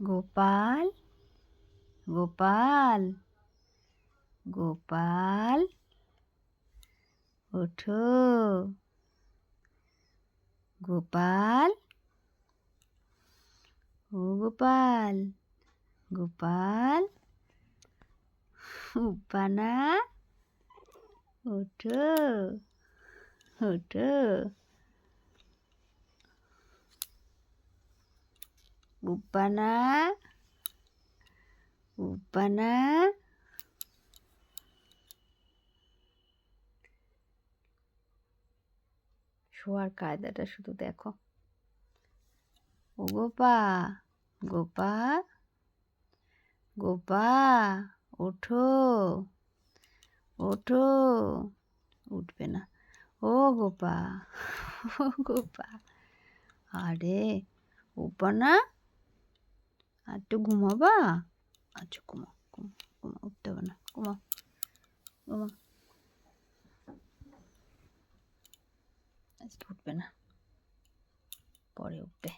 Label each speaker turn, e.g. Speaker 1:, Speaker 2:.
Speaker 1: গোপাল গোপাল গোপাল ওঠো গোপাল ও গোপাল গোপাল উপানা ওঠো ওঠো উপানা উপানা শোয়ার কায়দাটা শুধু দেখো ও গোপা গোপা গোপা ওঠো ওঠো উঠবে না ও গোপা ও গোপা আরে উপানা আর একটু ঘুমাবা আচ্ছা ঘুমাও ঘুমাও ঘুমাও উঠতে হবে না ঘুমাও ঘুমাও আজকে উঠবে না পরে উঠবে